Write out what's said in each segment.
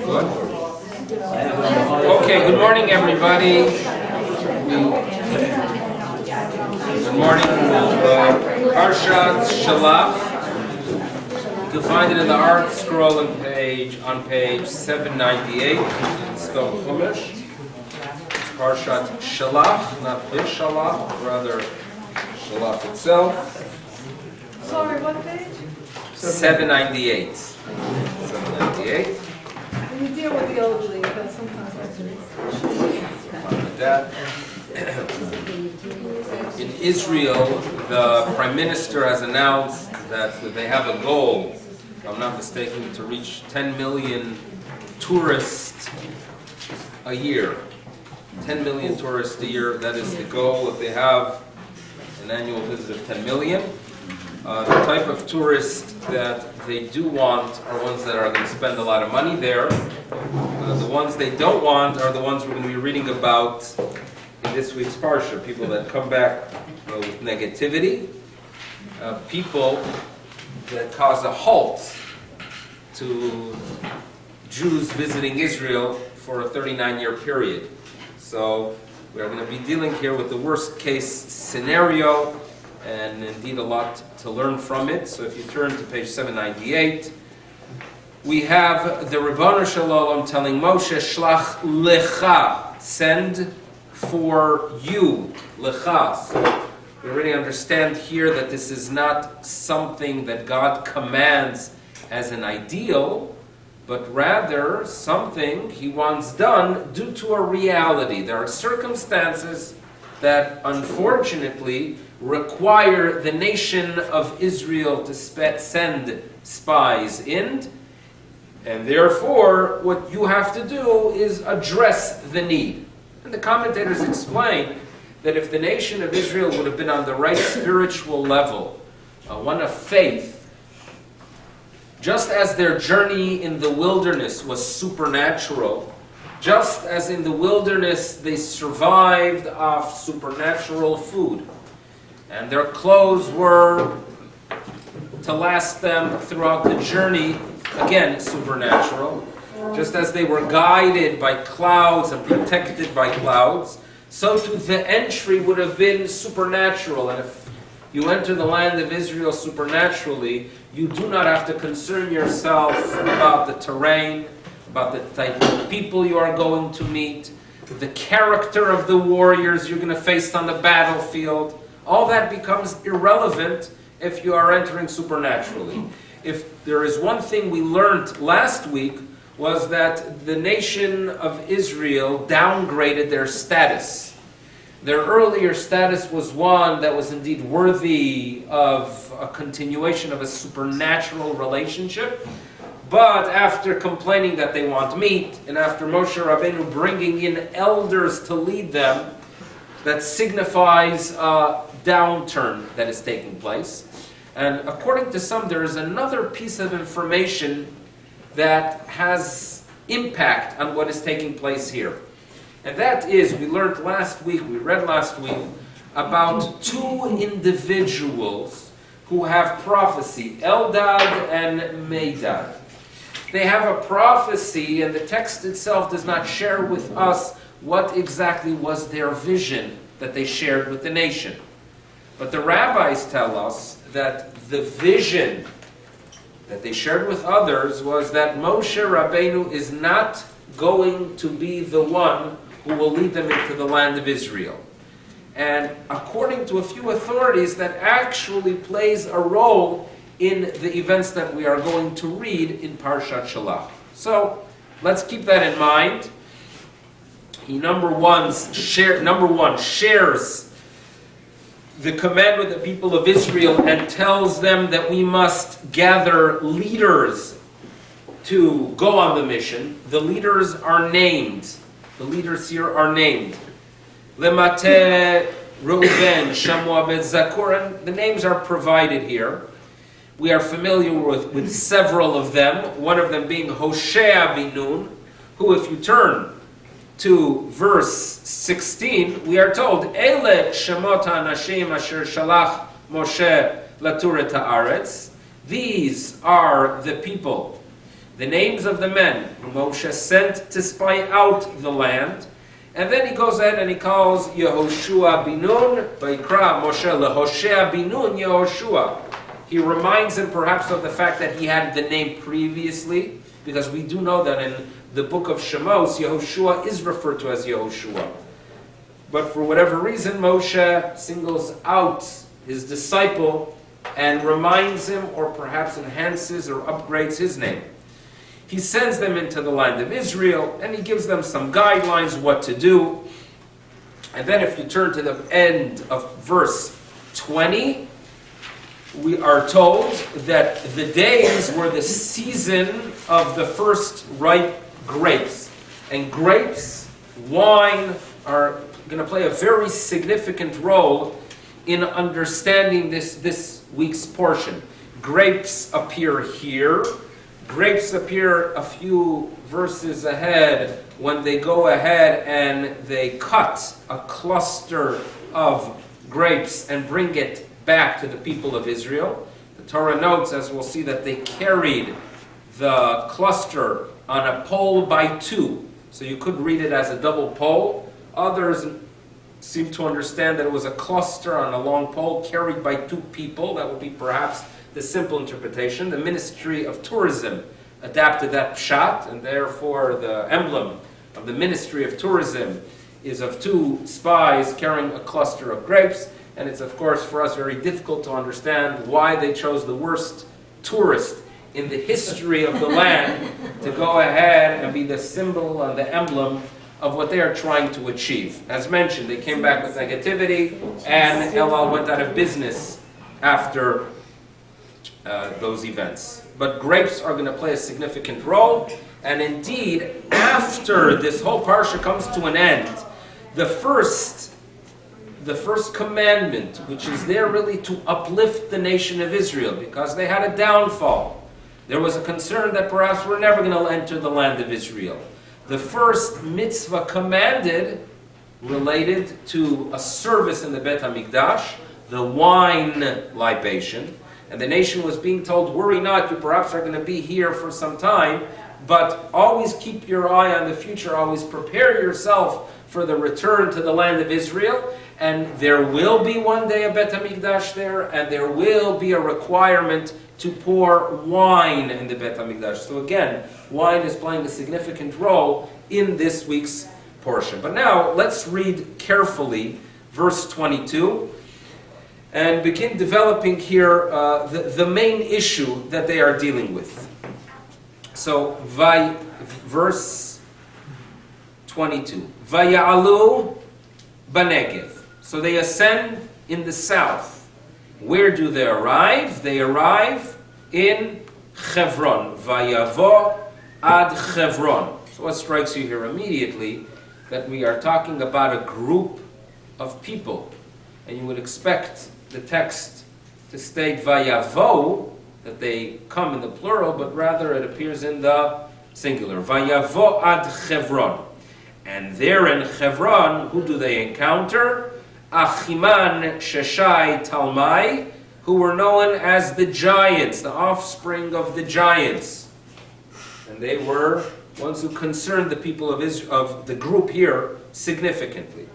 Good. Okay, good morning everybody. Good morning. Parshat Shlach. You can find it in the art scrolling page on page 798 in Stone Chumash. It's Parshat Shlach, not Bishalach, rather Shlach itself. Sorry, what page? 798. 798. When you deal with the elderly, but sometimes That. In Israel, the Prime Minister has announced that they have a goal, if I'm not mistaken, to reach 10 million tourists a year. 10 million tourists a year, that is the goal. If they have an annual visit of 10 million. The type of tourists that they do want are ones that are going to spend a lot of money there. The ones they don't want are the ones we're going to be reading about in this week's Parsha. People that come back with negativity. People that cause a halt to Jews visiting Israel for a 39-year period. So we are going to be dealing here with the worst case scenario, and indeed a lot to learn from it. So if you turn to page 798, we have the Ribono Shel Olam telling Moshe, Shlach lecha, send for you, lecha. So we already understand here that this is not something that God commands as an ideal, but rather something He wants done due to a reality. There are circumstances that unfortunately require the nation of Israel to send spies in, and therefore what you have to do is address the need. And the commentators explain that if the nation of Israel would have been on the right spiritual level, one of faith, just as their journey in the wilderness was supernatural, just as in the wilderness they survived off supernatural food, and their clothes were to last them throughout the journey, again, supernatural. Just as they were guided by clouds and protected by clouds, so too the entry would have been supernatural. And if you enter the land of Israel supernaturally, you do not have to concern yourself about the terrain, about the type of people you are going to meet, the character of the warriors you're going to face on the battlefield. All that becomes irrelevant if you are entering supernaturally. If there is one thing we learned last week, was that the nation of Israel downgraded their status. Their earlier status was one that was indeed worthy of a continuation of a supernatural relationship, but after complaining that they want meat, and after Moshe Rabbeinu bringing in elders to lead them, that signifies a downturn that is taking place. And according to some, there is another piece of information that has impact on what is taking place here. And that is, we read last week, about two individuals who have prophecy, Eldad and Medad. They have a prophecy, and the text itself does not share with us what exactly was their vision that they shared with the nation. But the rabbis tell us that the vision that they shared with others was that Moshe Rabbeinu is not going to be the one who will lead them into the land of Israel. And according to a few authorities, that actually plays a role in the events that we are going to read in Parshat Shlach. So let's keep that in mind. He number one shares the command with the people of Israel and tells them that we must gather leaders to go on the mission. The leaders are named. The leaders here are named. Lemate, Reuven, Shamua, Bet Zakur, and the names are provided here. We are familiar with several of them, one of them being Hoshea bin Nun, who, if you turn to verse 16, we are told, Ele Shemot HaNashim Asher Shalach Moshe Laturet Haaretz. These are the people the names of the men whom Moshe sent to spy out the land. And then he goes ahead and he calls Yehoshua bin Nun, Vayikra Moshe leHoshea bin Nun Yehoshua. He reminds him perhaps of the fact that he had the name previously, because we do know that in the book of Shemos, Yehoshua is referred to as Yehoshua. But for whatever reason, Moshe singles out his disciple and reminds him, or perhaps enhances or upgrades his name. He sends them into the land of Israel, and he gives them some guidelines what to do. And then if you turn to the end of verse 20, we are told that the days were the season of the first ripe grapes. And grapes, wine, are going to play a very significant role in understanding this week's portion. Grapes appear here. Grapes appear a few verses ahead when they go ahead and they cut a cluster of grapes and bring it back to the people of Israel. The Torah notes, as we'll see, that they carried the cluster on a pole by two. So you could read it as a double pole. Others seem to understand that it was a cluster on a long pole carried by two people. That would be perhaps the simple interpretation. The Ministry of Tourism adapted that pshat, and therefore the emblem of the Ministry of Tourism is of two spies carrying a cluster of grapes. And it's, of course, for us very difficult to understand why they chose the worst tourist in the history of the land to go ahead and be the symbol and the emblem of what they are trying to achieve. As mentioned, they came back with negativity, and El Al went out of business after those events. But grapes are going to play a significant role, and indeed, after this whole parsha comes to an end, the first commandment, which is there really to uplift the nation of Israel, because they had a downfall. There was a concern that perhaps we're never going to enter the land of Israel. The first mitzvah commanded related to a service in the Bet HaMikdash, the wine libation. And the nation was being told, worry not, you perhaps are going to be here for some time, but always keep your eye on the future, always prepare yourself for the return to the land of Israel. And there will be one day a Bet HaMikdash there, and there will be a requirement to pour wine in the Bet HaMikdash. So again, wine is playing a significant role in this week's portion. But now, let's read carefully verse 22 and begin developing here the main issue that they are dealing with. So, verse 22. Vaya'alu Banegev. So they ascend in the south. Where do they arrive? They arrive in Hebron. Vayavo ad Hebron. So what strikes you here immediately? That we are talking about a group of people. And you would expect the text to state Vayavo, that they come in the plural, but rather it appears in the singular. Vayavo ad Hebron. And there in Hebron, who do they encounter? Achiman, Sheshai, Talmai, who were known as the giants, the offspring of the giants. And they were ones who concerned the people of Israel, of the group here, significantly.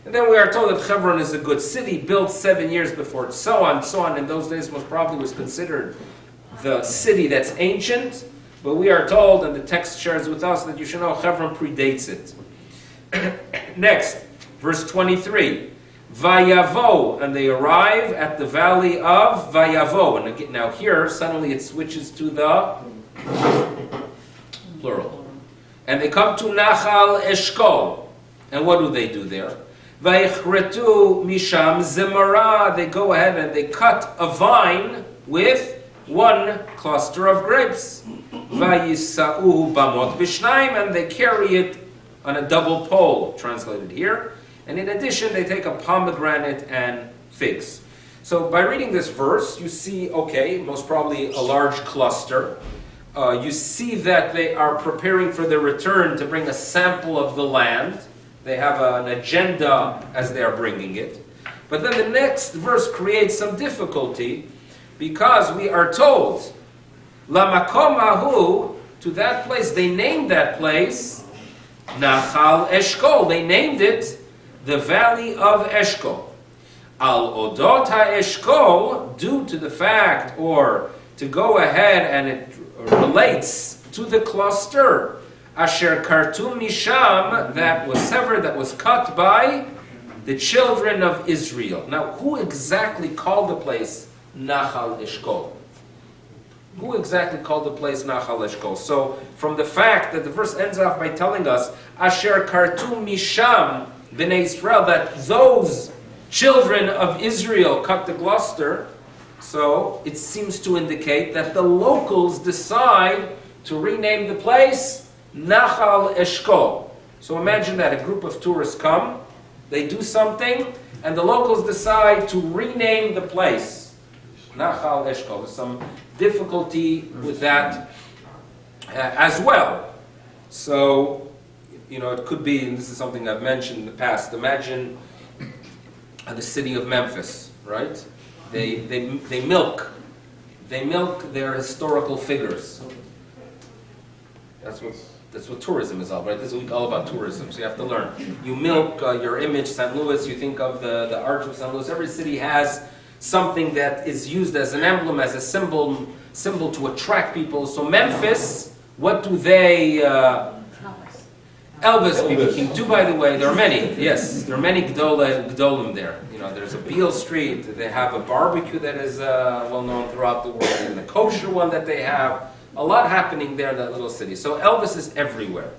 And then we are told that Hebron is a good city, built 7 years before it. So on. In those days, most probably was considered the city that's ancient. But we are told, and the text shares with us, that you should know Hebron predates it. Next, verse 23. Vayavo, and they arrive at the valley of Vayavo. And again, now here, suddenly it switches to the plural. And they come to Nachal Eshkol. And what do they do there? Vayichretu misham zemara. They go ahead and they cut a vine with one cluster of grapes. Vayisa'uhu bamot b'shnayim, and they carry it on a double pole, translated here. And in addition, they take a pomegranate and figs. So by reading this verse, you see, okay, most probably a large cluster. You see that they are preparing for their return to bring a sample of the land. They have an agenda as they are bringing it. But then the next verse creates some difficulty, because we are told, Lamakom ahu to that place. They named that place Nachal Eshkol. They named it the Valley of Eshkol. Al Odot HaEshkol, due to the fact, or to go ahead and it relates to the cluster, Asher Kartum Misham, that was severed, that was cut by the children of Israel. Now, who exactly called the place Nachal Eshkol? Who exactly called the place Nachal Eshkol? So, from the fact that the verse ends off by telling us, Asher Kartum Misham B'nai Israel, that those children of Israel cut the cluster, so it seems to indicate that the locals decide to rename the place Nachal Eshkol. So imagine that a group of tourists come, they do something, and the locals decide to rename the place Nachal Eshkol. There's some difficulty with that as well. So, it could be, and this is something I've mentioned in the past, imagine the city of Memphis, right? They milk their historical figures. That's what tourism is all, right? This is all about tourism, so you have to learn. You milk your image. St. Louis, you think of the Arch of St. Louis. Every city has something that is used as an emblem, as a symbol to attract people. So Memphis, what do they... Elvis speaking too, by the way, there are many, yes, there are many Gdolim there. There's a Beale Street, they have a barbecue that is well known throughout the world, and the kosher one that they have. A lot happening there in that little city. So Elvis is everywhere.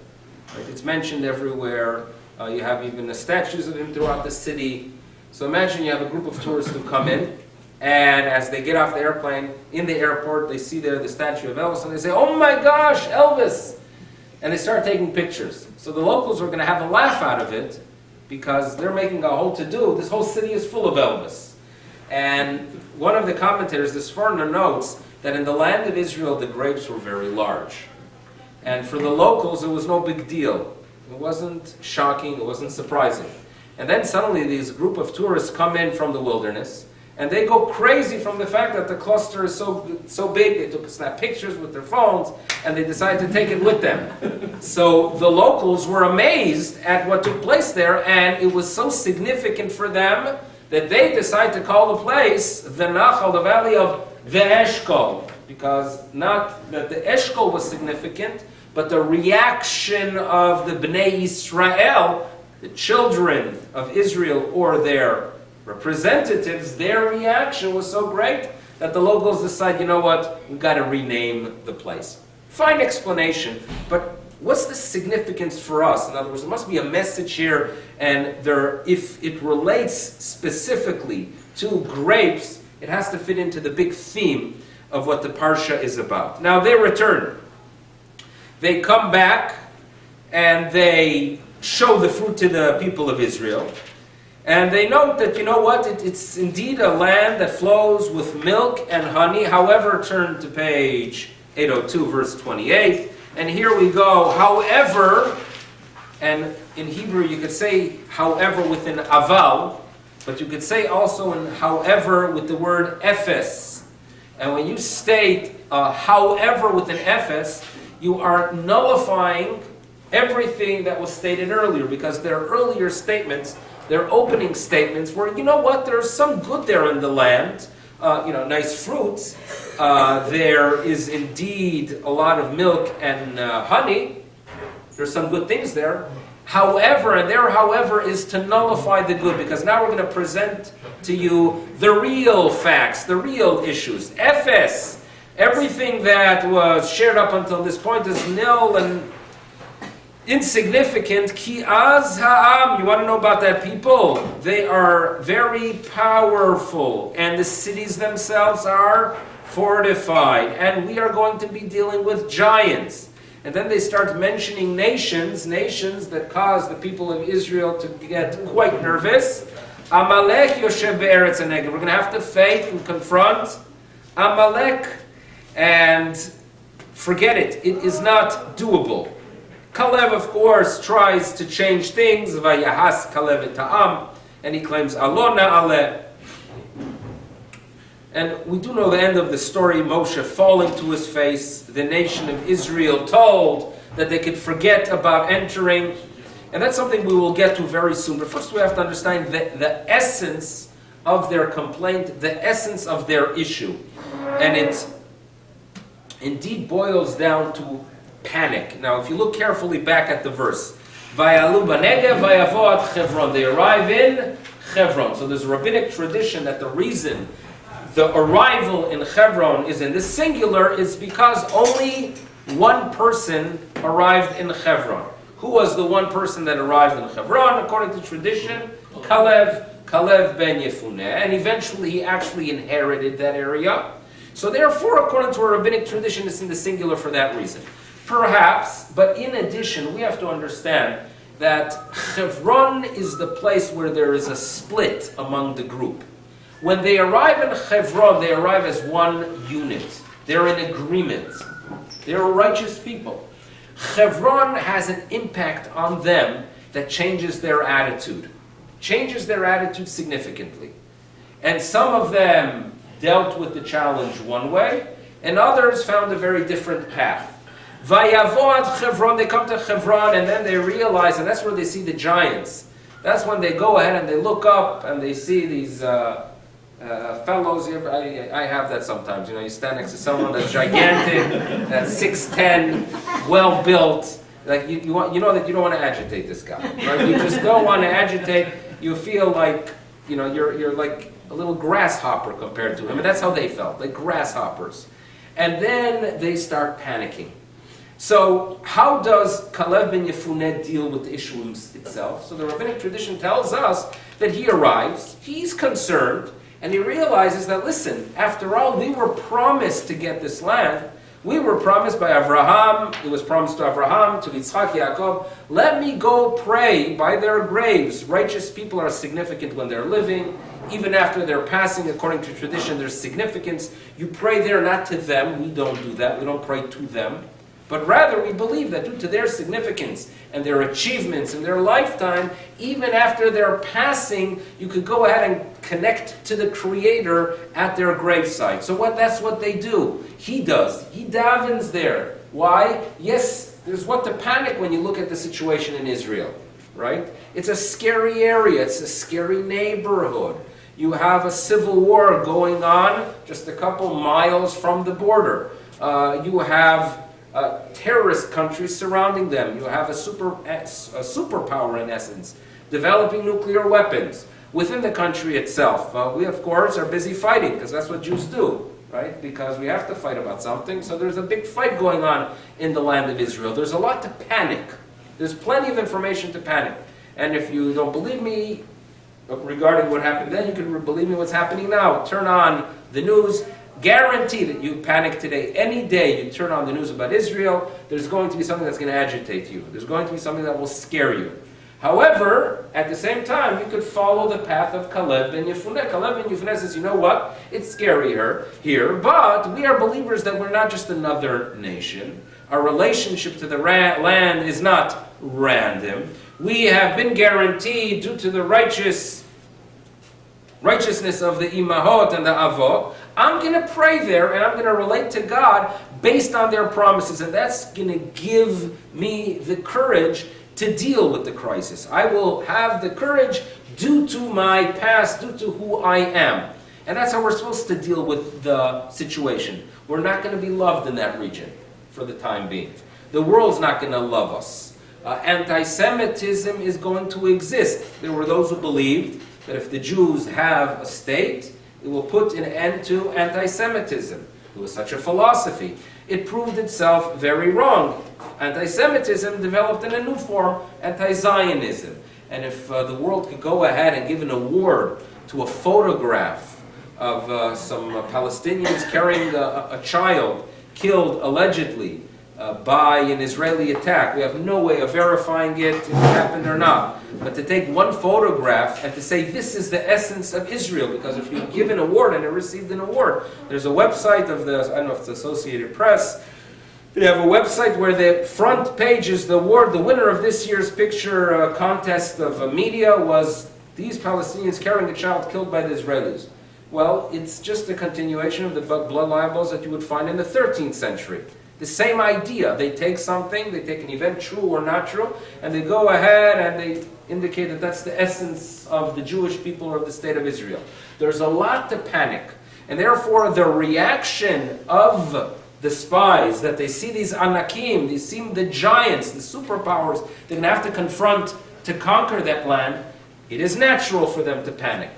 Right? It's mentioned everywhere. You have even the statues of him throughout the city. So imagine you have a group of tourists who come in, and as they get off the airplane, in the airport, they see there the statue of Elvis, and they say, "Oh my gosh, Elvis!" And they start taking pictures. So the locals are going to have a laugh out of it because they're making a whole to-do. This whole city is full of Elvis. And one of the commentators, this foreigner, notes that in the land of Israel, the grapes were very large. And for the locals, it was no big deal. It wasn't shocking, it wasn't surprising. And then suddenly these group of tourists come in from the wilderness, and they go crazy from the fact that the cluster is so big. They took snap pictures with their phones, and they decided to take it with them. So the locals were amazed at what took place there, and it was so significant for them that they decided to call the place the Nachal, the Valley of the Eshkol, because not that the Eshkol was significant, but the reaction of the Bnei Israel, the children of Israel, or their representatives, their reaction was so great that the locals decide, you know what, we've got to rename the place. Fine explanation, but what's the significance for us? In other words, there must be a message here, and if it relates specifically to grapes, it has to fit into the big theme of what the Parsha is about. Now they return. They come back, and they show the fruit to the people of Israel. And they note that, you know what, it's indeed a land that flows with milk and honey. However, turn to page 802, verse 28. And here we go, however, and in Hebrew you could say however with an aval, but you could say also in however with the word ephes. And when you state however with an ephes, you are nullifying everything that was stated earlier, because their earlier statements, their opening statements were, you know what, there's some good there in the land, nice fruits. There is indeed a lot of milk and honey. There's some good things there. However, and there, however, is to nullify the good, because now we're going to present to you the real facts, the real issues. Ephes, everything that was shared up until this point is nil and insignificant. Ki az ha'am, you want to know about that people? They are very powerful, and the cities themselves are fortified, and we are going to be dealing with giants. And then they start mentioning nations that cause the people of Israel to get quite nervous. Amalek yoshev be'eretz hanegev. We're going to have to face and confront Amalek, and forget it. It is not doable. Kalev, of course, tries to change things. Vayahas Kalev et ha'am, and he claims Alona Ale. And we do know the end of the story, Moshe falling to his face, the nation of Israel told that they could forget about entering. And that's something we will get to very soon. But first we have to understand the essence of their complaint, the essence of their issue. And it indeed boils down to panic. Now if you look carefully back at the verse, Vayalu b'negev vayavo ad Chevron. They arrive in Chevron. So there's a rabbinic tradition that the reason the arrival in Hebron is in the singular is because only one person arrived in Hebron. Who was the one person that arrived in Hebron? According to tradition, Kalev ben Yefuneh. And eventually he actually inherited that area. So therefore, according to a rabbinic tradition, it's in the singular for that reason. Perhaps, but in addition, we have to understand that Hebron is the place where there is a split among the group. When they arrive in Hebron, they arrive as one unit. They're in agreement. They're righteous people. Hebron has an impact on them that changes their attitude. Changes their attitude significantly. And some of them dealt with the challenge one way, and others found a very different path. Vayavo ad Hebron, they come to Hebron, and then they realize, and that's where they see the giants. That's when they go ahead and they look up and they see these fellows. I have that sometimes. You stand next to someone that's gigantic, that's 6'10", well built. Like you know that you don't want to agitate this guy, right? You just don't want to agitate. You feel like you're like a little grasshopper compared to him, and that's how they felt, like grasshoppers. And then they start panicking. So how does Kalev ben Yefuneh deal with the issue itself? So the rabbinic tradition tells us that he arrives, he's concerned, and he realizes that, listen, after all, we were promised to get this land. We were promised by Avraham, it was promised to Avraham, to Yitzchak, Yaakov, let me go pray by their graves. Righteous people are significant when they're living. Even after they're passing, according to tradition, there's significance. You pray there, not to them. We don't do that. We don't pray to them. But rather, we believe that due to their significance and their achievements in their lifetime, even after their passing, you could go ahead and connect to the Creator at their gravesite. So that's what they do. He does. He davens there. Why? Yes, there's what to panic when you look at the situation in Israel, right? It's a scary area. It's a scary neighborhood. You have a civil war going on just a couple miles from the border. You have terrorist countries surrounding them. You have a superpower, in essence, developing nuclear weapons within the country itself. We, of course, are busy fighting, because that's what Jews do, right? Because we have to fight about something. So there's a big fight going on in the land of Israel. There's a lot to panic. There's plenty of information to panic. And if you don't believe me regarding what happened then, you can believe me what's happening now. Turn on the news. Guarantee that you panic today. Any day you turn on the news about Israel, there's going to be something that's going to agitate you. There's going to be something that will scare you. However, at the same time, you could follow the path of Kalev ben Yefuneh. Kalev ben Yefuneh says, you know what? It's scarier here, but we are believers that we're not just another nation. Our relationship to the land is not random. We have been guaranteed, due to the righteousness of the imahot and the avot, I'm going to pray there and I'm going to relate to God based on their promises, and that's going to give me the courage to deal with the crisis. I will have the courage due to my past, due to who I am. And that's how we're supposed to deal with the situation. We're not going to be loved in that region for the time being. The world's not going to love us. Anti-Semitism is going to exist. There were those who believed that if the Jews have a state, it will put an end to anti-Semitism. It was such a philosophy. It proved itself very wrong. Anti-Semitism developed in a new form, anti-Zionism. And if the world could go ahead and give an award to a photograph of some Palestinians carrying a child killed allegedly by an Israeli attack. We have no way of verifying it, if it happened or not. But to take one photograph and to say this is the essence of Israel, because if you give an award and it received an award, there's a website of the, I don't know if it's Associated Press, they have a website where the front page is the award. The winner of this year's picture contest of media was these Palestinians carrying a child killed by the Israelis. Well, it's just a continuation of the blood libels that you would find in the 13th century. The same idea. They take something, they take an event, true or not true, and they go ahead and they indicate that that's the essence of the Jewish people or the state of Israel. There's a lot to panic. And therefore, the reaction of the spies, that they see these anakim, they see the giants, the superpowers, they're going to have to confront to conquer that land, it is natural for them to panic.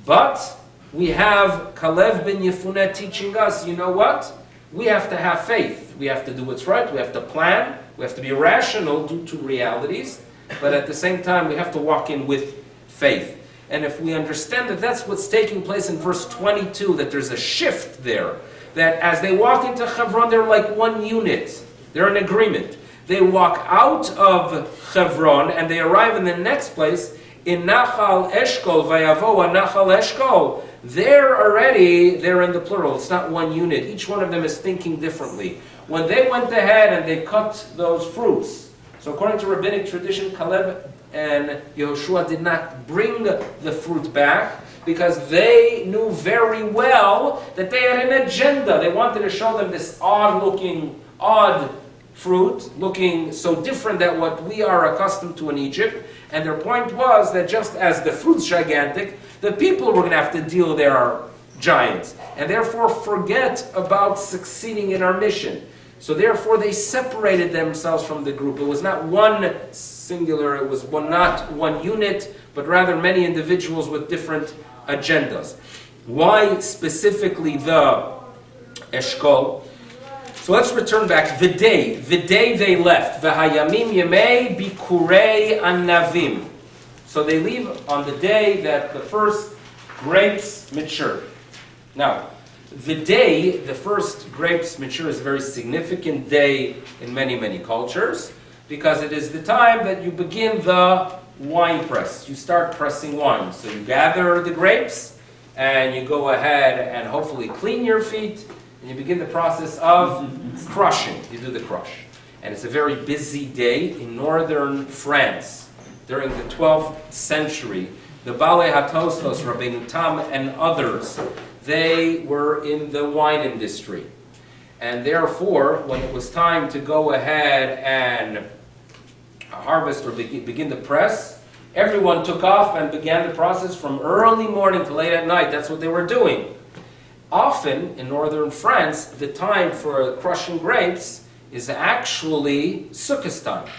But we have Kalev ben Yefuneh teaching us, you know what? We have to have faith. We have to do what's right. We have to plan. We have to be rational due to realities. But at the same time, we have to walk in with faith. And if we understand that that's what's taking place in verse 22, that there's a shift there, that as they walk into Hebron, they're like one unit. They're in agreement. They walk out of Hebron and they arrive in the next place, in Nachal Eshkol, Vayavo Nachal Eshkol. They're in the plural. It's not one unit. Each one of them is thinking differently. When they went ahead and they cut those fruits, so according to rabbinic tradition, Caleb and Yehoshua did not bring the fruit back because they knew very well that they had an agenda. They wanted to show them this odd fruit, looking so different than what we are accustomed to in Egypt. And their point was that just as the fruit's gigantic, the people were going to have to deal their giants. And therefore forget about succeeding in our mission. So therefore they separated themselves from the group. It was not one singular, it was not one unit, but rather many individuals with different agendas. Why specifically the Eshkol? So let's return back. The day they left. V'hayamim yemei bikurei anavim. So they leave on the day that the first grapes mature. Now, the first grapes mature is a very significant day in many, many cultures because it is the time that you begin the wine press. You start pressing wine. So you gather the grapes and you go ahead and hopefully clean your feet and you begin the process of crushing. You do the crush. And it's a very busy day in northern France during the 12th century. The Balei HaTosfos, Rabbi Tam and others, they were in the wine industry. And therefore, when it was time to go ahead and harvest or begin the press, everyone took off and began the process from early morning to late at night. That's what they were doing. Often, in northern France, the time for crushing grapes is actually Sukkot time.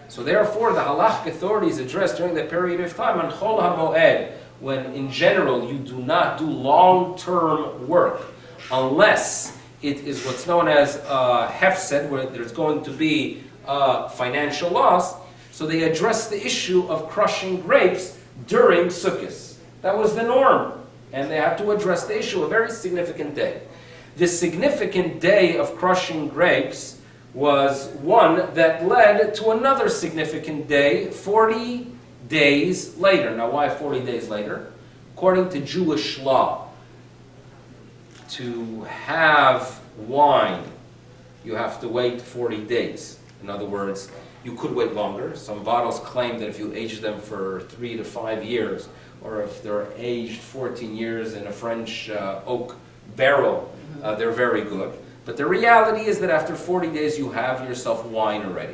So therefore, the halachic authorities addressed during that period of time on Chol HaMoed, when in general you do not do long-term work, unless it is what's known as hefsed, where there's going to be financial loss. So they addressed the issue of crushing grapes during Sukkot. That was the norm. And they had to address the issue, a very significant day. The significant day of crushing grapes was one that led to another significant day 40 days later. Now, why 40 days later? According to Jewish law, to have wine, you have to wait 40 days. In other words, you could wait longer. Some bottles claim that if you age them for 3 to 5 years, or if they're aged 14 years in a French oak barrel, they're very good. But the reality is that after 40 days, you have yourself wine already.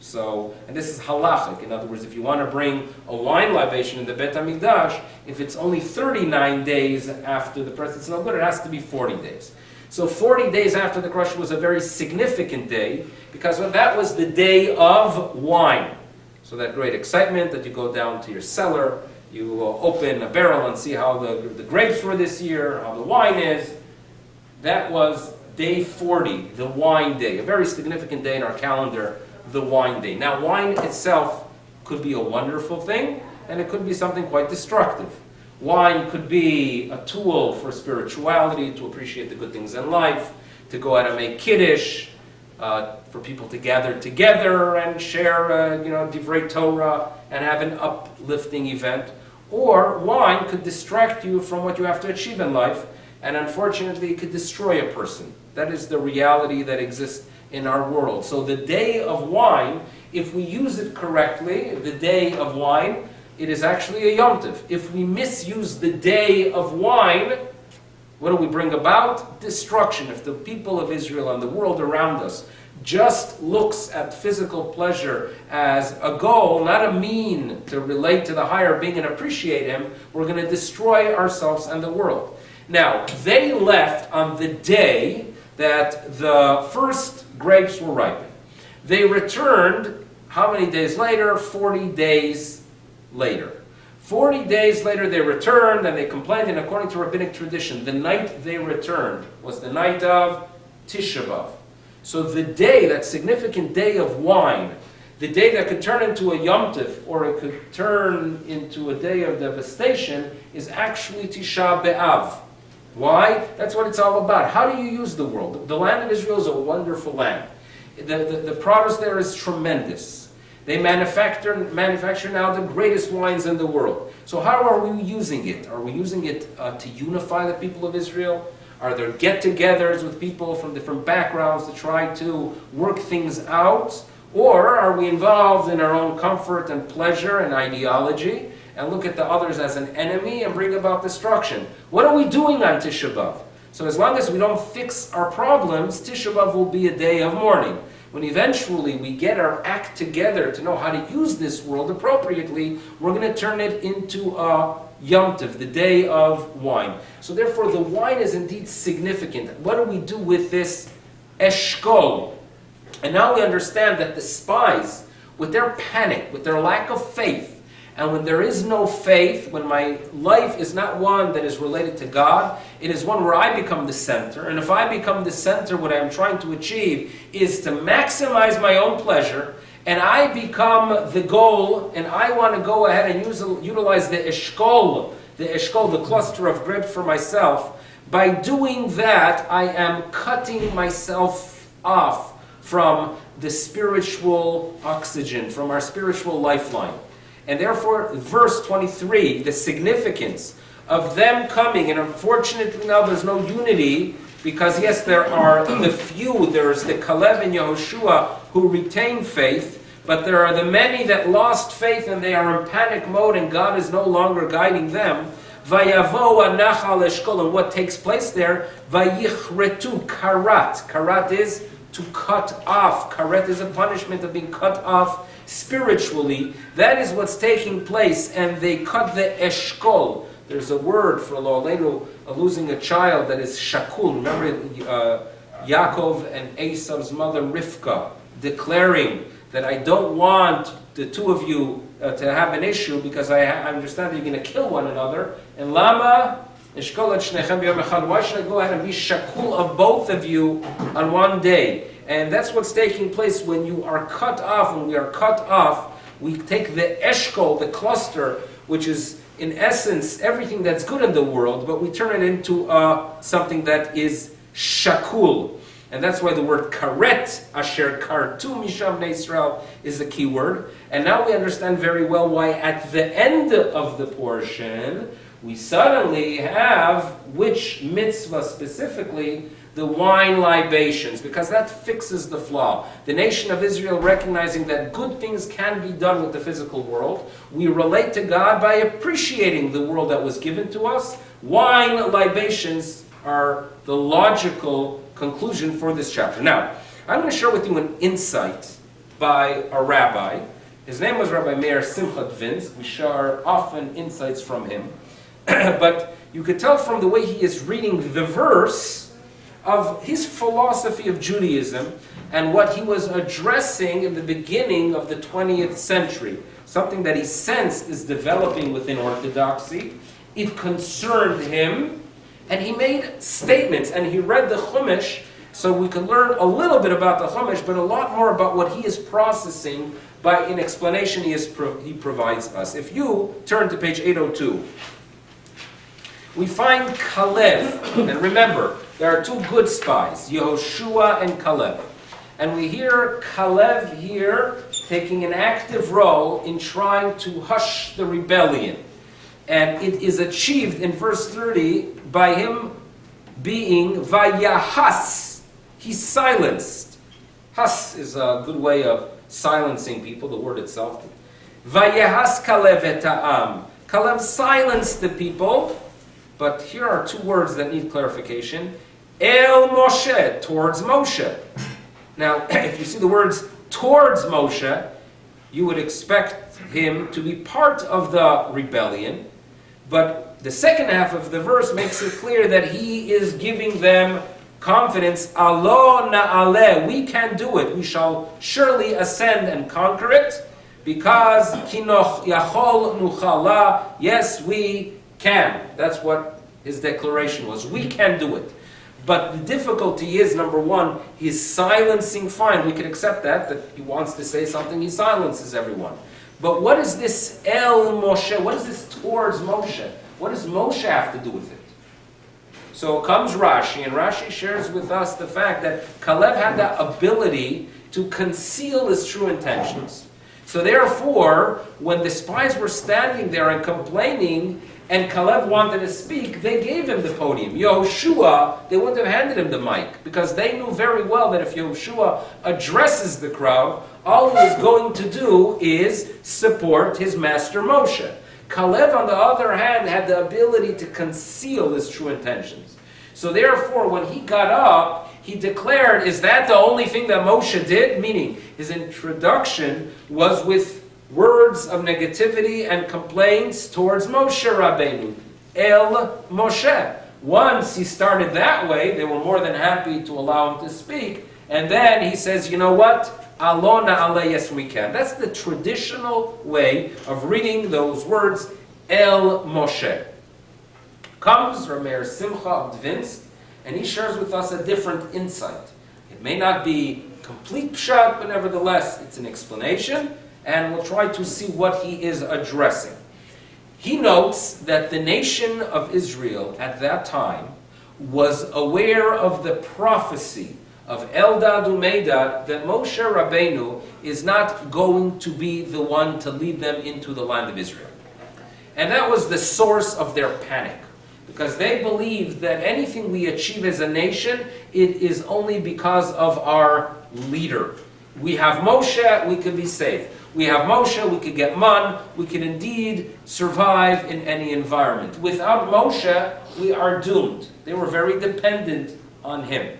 So, and this is halachic. In other words, if you want to bring a wine libation in the Bet HaMikdash, if it's only 39 days after the press, it's no good. It has to be 40 days. So 40 days after the crush was a very significant day because that was the day of wine. So that great excitement that you go down to your cellar, you open a barrel and see how the grapes were this year, how the wine is. That was day 40, the wine day, a very significant day in our calendar, the wine day. Now, wine itself could be a wonderful thing, and it could be something quite destructive. Wine could be a tool for spirituality, to appreciate the good things in life, to go out and make kiddush, for people to gather together and share, divrei Torah, and have an uplifting event. Or wine could distract you from what you have to achieve in life, and unfortunately it could destroy a person. That is the reality that exists in our world. So the day of wine, if we use it correctly, the day of wine, it is actually a Yom Tov. If we misuse the day of wine, What do we bring about? Destruction. If the people of Israel and the world around us just looks at physical pleasure as a goal, not a mean to relate to the higher being and appreciate him, we're going to destroy ourselves and the world. Now, they left on the day that the first grapes were ripened. They returned, how many days later? 40 days later. 40 days later they returned and they complained, and according to rabbinic tradition, the night they returned was the night of Tisha B'Av. So the day, that significant day of wine, the day that could turn into a Yom Tov, or it could turn into a day of devastation, is actually Tisha B'Av. Why? That's what it's all about. How do you use the world? The land of Israel is a wonderful land. The produce there is tremendous. They manufacture now the greatest wines in the world. So how are we using it? Are we using it to unify the people of Israel? Are there get-togethers with people from different backgrounds to try to work things out? Or are we involved in our own comfort and pleasure and ideology and look at the others as an enemy and bring about destruction? What are we doing on Tisha B'Av? So as long as we don't fix our problems, Tisha B'Av will be a day of mourning. When eventually we get our act together to know how to use this world appropriately, we're going to turn it into a Yom Tov, the day of wine. So therefore the wine is indeed significant. What do we do with this eshkol? And now we understand that the spies, with their panic, with their lack of faith, and when there is no faith, when my life is not one that is related to God, it is one where I become the center. And if I become the center, what I'm trying to achieve is to maximize my own pleasure, and I become the goal, and I want to go ahead and utilize the eshkol, the cluster of grapes for myself. By doing that, I am cutting myself off from the spiritual oxygen, from our spiritual lifeline. And therefore, verse 23, the significance of them coming, and unfortunately now there's no unity, because yes, there are the few, there's the Caleb and Yehoshua who retain faith, but there are the many that lost faith and they are in panic mode and God is no longer guiding them. Vayavo anachal eshkol, and what takes place there? Vayichretu karat. Karat is to cut off. Karet is a punishment of being cut off spiritually. That is what's taking place, and they cut the eshkol. There's a word for lo aleinu, losing a child, that is shakul. Remember Yaakov and Esav's mother Rivka declaring that I don't want the two of you to have an issue because I understand that you're going to kill one another. And lama eshkol et shnechem b'yom echad. Why should I go ahead and be shakul of both of you on one day? And that's what's taking place when you are cut off. When we are cut off, we take the eshkol, the cluster, which is in essence everything that's good in the world, but we turn it into something that is shakul. And that's why the word karet, asher kartu misham bnei Yisrael, is a key word. And now we understand very well why at the end of the portion, we suddenly have, which mitzvah specifically, the wine libations, because that fixes the flaw. The nation of Israel, recognizing that good things can be done with the physical world, we relate to God by appreciating the world that was given to us. Wine libations are the logical conclusion for this chapter. Now, I'm going to share with you an insight by a rabbi. His name was Rabbi Meir Simchat Vinz. We share often insights from him. But you could tell from the way he is reading the verse of his philosophy of Judaism and what he was addressing in the beginning of the 20th century. Something that he sensed is developing within Orthodoxy. It concerned him, and he made statements, and he read the Chumash, so we can learn a little bit about the Chumash, but a lot more about what he is processing by an explanation he provides us. If you turn to page 802, we find Caleb, and remember, there are two good spies, Yehoshua and Caleb. And we hear Caleb here taking an active role in trying to hush the rebellion. And it is achieved in verse 30 by him being Vayahas. He's silenced. Has is a good way of silencing people, the word itself. Vayahas Caleb et ha'am. Caleb silenced the people. but here are two words that need clarification. El Moshe, towards Moshe. Now, if you see the words towards Moshe, you would expect him to be part of the rebellion, but the second half of the verse makes it clear that he is giving them confidence. Alo na'aleh, we can do it. We shall surely ascend and conquer it, because kinoch yachol nuchala, yes, we can. That's what his declaration was. We can do it. But the difficulty is, number one, he's silencing, fine, we can accept that he wants to say something, he silences everyone. But what is this El Moshe? What is this towards Moshe? What does Moshe have to do with it? So comes Rashi, and Rashi shares with us the fact that Caleb had the ability to conceal his true intentions. So therefore, when the spies were standing there and complaining, and Caleb wanted to speak, they gave him the podium. Yehoshua, they wouldn't have handed him the mic, because they knew very well that if Yehoshua addresses the crowd, all he is going to do is support his master Moshe. Caleb, on the other hand, had the ability to conceal his true intentions. So therefore, when he got up, he declared, is that the only thing that Moshe did? Meaning, his introduction was with words of negativity and complaints towards Moshe Rabbeinu. El Moshe. Once he started that way, they were more than happy to allow him to speak. And then he says, you know what? Alona ale, yes we can. That's the traditional way of reading those words, El Moshe. Comes Rameir Simcha of Dvinsk, and he shares with us a different insight. It may not be complete pshat, but nevertheless, it's an explanation, and we'll try to see what he is addressing. He notes that the nation of Israel at that time was aware of the prophecy of Eldad Umeidad that Moshe Rabbeinu is not going to be the one to lead them into the land of Israel. And that was the source of their panic, because they believed that anything we achieve as a nation, it is only because of our leader. We have Moshe, we can be safe. We have Moshe, we could get man, we can indeed survive in any environment. Without Moshe, we are doomed. They were very dependent on him.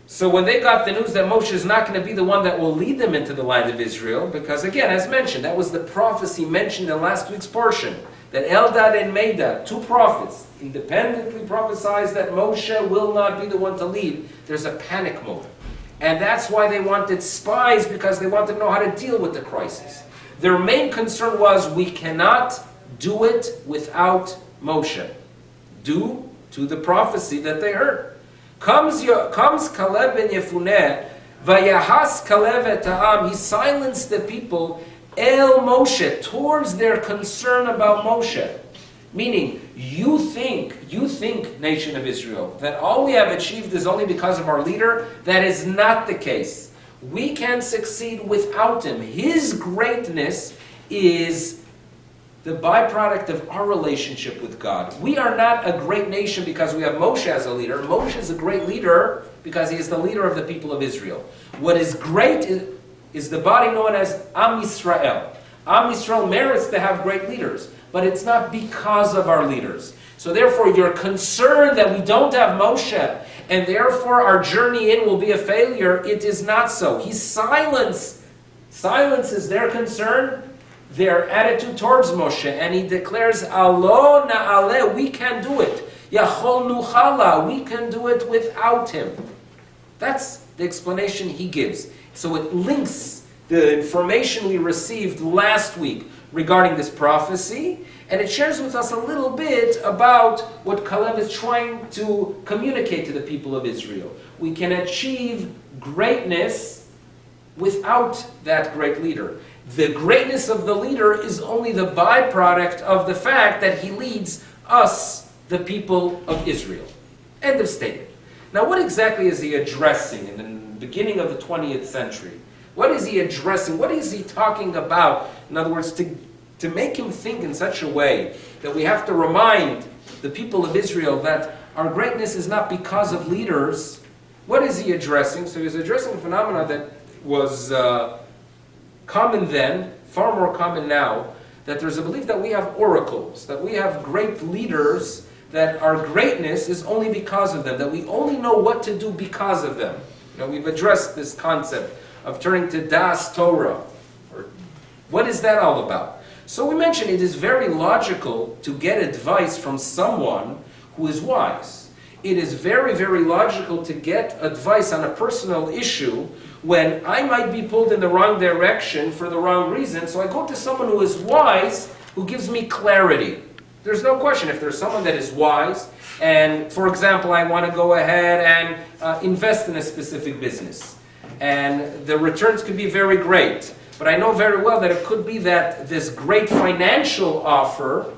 So when they got the news that Moshe is not going to be the one that will lead them into the land of Israel, because again, as mentioned, that was the prophecy mentioned in last week's portion, that Eldad and Medad, two prophets, independently prophesied that Moshe will not be the one to lead. There's a panic mode. And that's why they wanted spies, because they wanted to know how to deal with the crisis. Their main concern was, we cannot do it without Moshe, due to the prophecy that they heard. Comes Caleb ben Yefuneh, vayahas Caleb et ha'am, he silenced the people, el Moshe, towards their concern about Moshe. Meaning, you think, nation of Israel, that all we have achieved is only because of our leader? That is not the case. We can succeed without him. His greatness is the byproduct of our relationship with God. We are not a great nation because we have Moshe as a leader. Moshe is a great leader because he is the leader of the people of Israel. What is great is the body known as Am Yisrael. Am Yisrael merits to have great leaders, but it's not because of our leaders. So therefore, you're concerned that we don't have Moshe, and therefore our journey in will be a failure. It is not so. He silences their concern, their attitude towards Moshe, and he declares, Alo na'aleh, we can do it. Yachol nuchala, we can do it without him. That's the explanation he gives. So it links the information we received last week regarding this prophecy, and it shares with us a little bit about what Caleb is trying to communicate to the people of Israel. We can achieve greatness without that great leader. The greatness of the leader is only the byproduct of the fact that he leads us, the people of Israel. End of statement. Now, what exactly is he addressing in the beginning of the 20th century? What is he addressing? What is he talking about? In other words, to make him think in such a way that we have to remind the people of Israel that our greatness is not because of leaders. What is he addressing? So he's addressing a phenomenon that was common then, far more common now, that there's a belief that we have oracles, that we have great leaders, that our greatness is only because of them, that we only know what to do because of them. We've addressed this concept of turning to Das Torah. What is that all about? So we mentioned it is very logical to get advice from someone who is wise. It is very, very logical to get advice on a personal issue when I might be pulled in the wrong direction for the wrong reason. So I go to someone who is wise, who gives me clarity. There's no question, if there's someone that is wise, and for example, I want to go ahead and invest in a specific business, and the returns could be very great, but I know very well that it could be that this great financial offer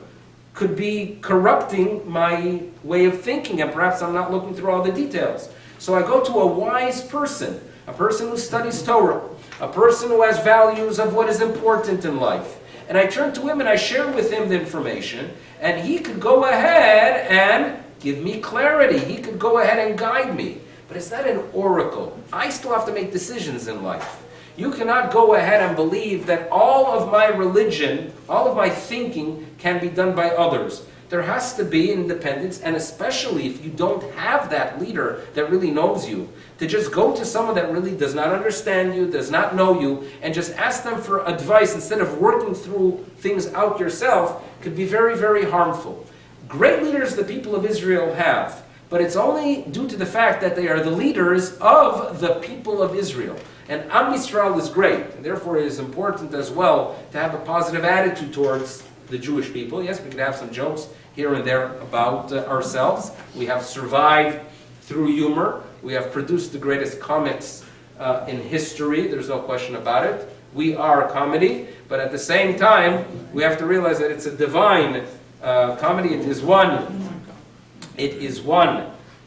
could be corrupting my way of thinking, and perhaps I'm not looking through all the details. So I go to a wise person, a person who studies Torah, a person who has values of what is important in life. And I turn to him and I share with him the information, and he could go ahead and give me clarity. He could go ahead and guide me. But it's not an oracle. I still have to make decisions in life. You cannot go ahead and believe that all of my religion, all of my thinking can be done by others. There has to be independence, and especially if you don't have that leader that really knows you, to just go to someone that really does not understand you, does not know you, and just ask them for advice instead of working through things out yourself could be very, very harmful. Great leaders the people of Israel have, but it's only due to the fact that they are the leaders of the people of Israel. And Am Yisrael is great, and therefore it is important as well to have a positive attitude towards the Jewish people. Yes, we can have some jokes here and there about ourselves. We have survived through humor. We have produced the greatest comics in history. There's no question about it. We are comedy, but at the same time, we have to realize that it's a divine comedy. It is one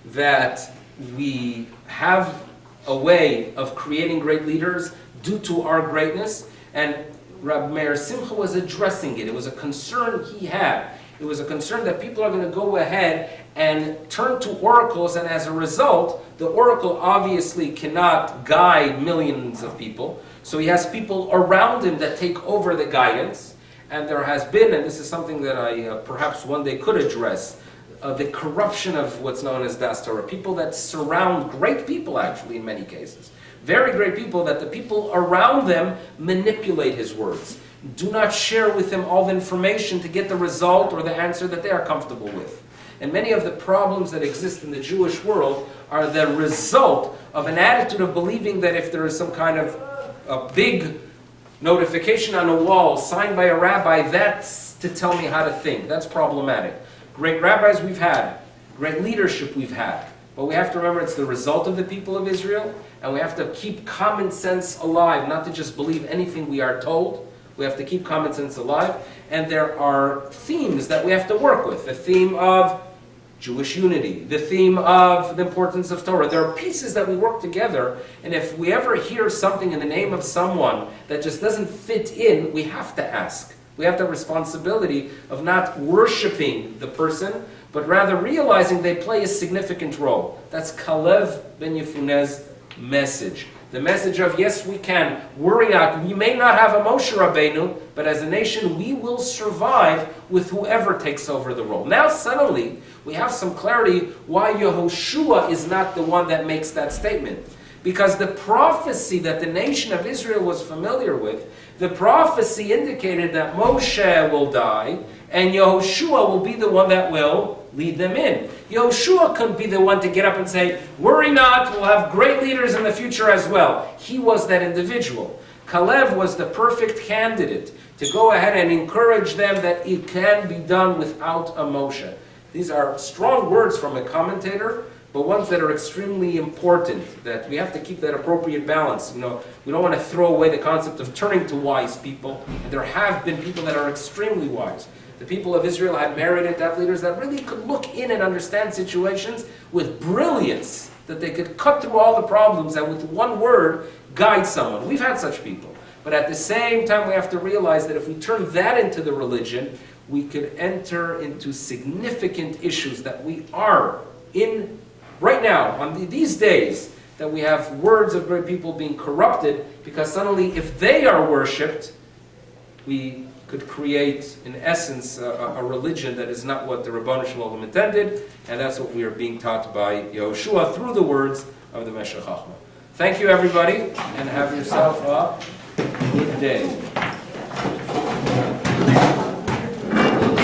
that we have a way of creating great leaders due to our greatness. And Rabbi Meir Simcha was addressing it. It was a concern he had. It was a concern that people are going to go ahead and turn to oracles, and as a result, the oracle obviously cannot guide millions of people. So he has people around him that take over the guidance. And there has been, and this is something that I perhaps one day could address, the corruption of what's known as Das Torah. People that surround great people, actually, in many cases. Very great people, that the people around them manipulate his words. Do not share with them all the information to get the result or the answer that they are comfortable with. And many of the problems that exist in the Jewish world are the result of an attitude of believing that if there is some kind of a big notification on a wall signed by a rabbi, that's to tell me how to think. That's problematic. Great rabbis we've had, great leadership we've had, but we have to remember it's the result of the people of Israel, and we have to keep common sense alive, not to just believe anything we are told. We have to keep common sense alive, and there are themes that we have to work with. The theme of Jewish unity, the theme of the importance of Torah. There are pieces that we work together, and if we ever hear something in the name of someone that just doesn't fit in, we have to ask. We have the responsibility of not worshiping the person, but rather realizing they play a significant role. That's Kalev ben Yefuneh's message. The message of, yes, we can. Worry not. We may not have a Moshe Rabbeinu, but as a nation, we will survive with whoever takes over the role. Now, suddenly, we have some clarity why Yehoshua is not the one that makes that statement. Because the prophecy that the nation of Israel was familiar with, the prophecy indicated that Moshe will die, and Yehoshua will be the one that will lead them in. Yehoshua couldn't be the one to get up and say, worry not, we'll have great leaders in the future as well. He was that individual. Kalev was the perfect candidate to go ahead and encourage them that it can be done without a Moshe. These are strong words from a commentator, but ones that are extremely important, that we have to keep that appropriate balance. We don't want to throw away the concept of turning to wise people. And there have been people that are extremely wise. The people of Israel had merited to have leaders that really could look in and understand situations with brilliance, that they could cut through all the problems and with one word guide someone. We've had such people. But at the same time, we have to realize that if we turn that into the religion, we could enter into significant issues that we are in right now, on these days, that we have words of great people being corrupted, because suddenly if they are worshipped, we could create, in essence, a religion that is not what the Rabbanu Shalom intended, and that's what we are being taught by Yehoshua through the words of the Meshech Chachma. Thank you, everybody, and have yourself a good day.